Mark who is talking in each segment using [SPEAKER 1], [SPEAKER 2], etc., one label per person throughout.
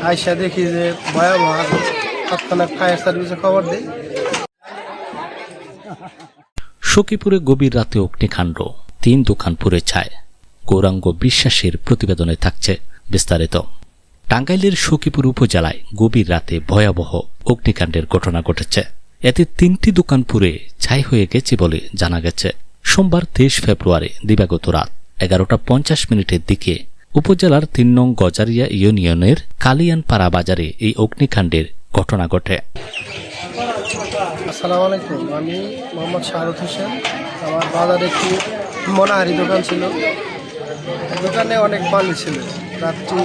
[SPEAKER 1] আইসা দেখি যে ভয়াবহ আগুন। তৎক্ষণাৎ ফায়ার সার্ভিসে খবর দেই।
[SPEAKER 2] সখীপুরে গভীর রাতে অগ্নিকাণ্ড, 3 দোকান পুড়ে ছায়। গৌরাঙ্গ বিশ্বাসের প্রতিবেদনে থাকছে বিস্তারিত। টাঙ্গাইলের সখীপুর উপজেলায় গভীর রাতে ভয়াবহ অগ্নিকাণ্ডের ঘটনা ঘটেছে। এতে 3টি দোকান পুড়ে ছাই হয়ে গেছে বলে জানা গেছে। সোমবার 23 ফেব্রুয়ারি দিবাগত রাত 11:50 দিকে উপজেলার 3 নং গজারিয়া ইউনিয়নের কালিয়ানপাড়া বাজারে এই অগ্নিকাণ্ডের ঘটনা ঘটে।
[SPEAKER 1] আসসালামু আলাইকুম, আমি মোহাম্মদ শাহরুখ হোসেন। আমার বাজারে একটি মনাহারি দোকান ছিল। দোকানে অনেক মাল ছিল। রাত্রি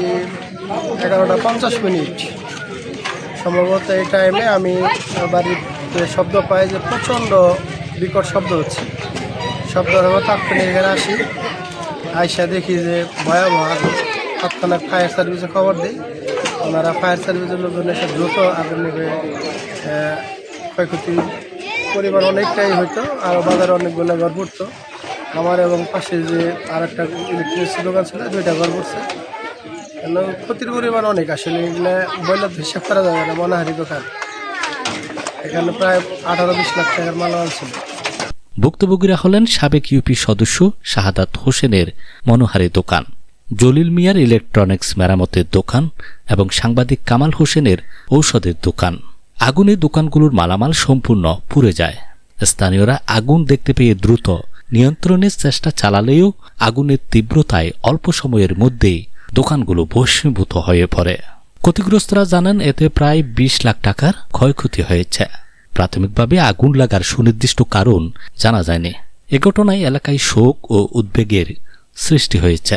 [SPEAKER 1] 11:50 সম্ভবত এই টাইমে আমি বাড়িতে শব্দ পাই যে প্রচণ্ড বিকট শব্দ হচ্ছে। শব্দ হওয়ার তাৎক্ষণিক এখানে আসি। আইসা দেখি যে ভয়াবহ আগুন। তৎক্ষণাৎ ফায়ার সার্ভিসে খবর দিই। ওনারা ফায়ার সার্ভিসের লোকজন এসে দ্রুত আগুন নিভে ক্ষয়ক্ষতির পরিমাণ অনেকটাই হইতো। আরও বাজারে অনেকগুলো ঘর পড়তো। আমার এবং পাশে যে আর একটা ইলেকট্রিসিটি দোকান ছিল, 2টা ঘর পড়ছে। ক্ষতির পরিমাণ অনেক। আসলে এগুলো বইলে হিসাব করা যাবে না। মনাহারি দোকান, এখানে প্রায় 18-20 লাখ টাকার মালামাল ছিল।
[SPEAKER 2] ভুক্তভোগীরা হলেন সাবেক ইউপি সদস্য শাহাদাত হোসেনের মনোহারি দোকান, জলিল মিয়ার ইলেকট্রনিক্স মেরামতের দোকান এবং সাংবাদিক কামাল হোসেনের ঔষধের দোকান। আগুনে দোকানগুলোর মালামাল সম্পূর্ণ পুড়ে যায়। স্থানীয়রা আগুন দেখতে পেয়ে দ্রুত নিয়ন্ত্রণের চেষ্টা চালালেও আগুনের তীব্রতায় অল্প সময়ের মধ্যেই দোকানগুলো ভস্মীভূত হয়ে পড়ে। ক্ষতিগ্রস্তরা জানান এতে প্রায় 20 লাখ টাকার ক্ষয়ক্ষতি হয়েছে। প্রাথমিকভাবে আগুন লাগার সুনির্দিষ্ট কারণ জানা যায়নি। এ ঘটনায় এলাকায় শোক ও উদ্বেগের সৃষ্টি হয়েছে।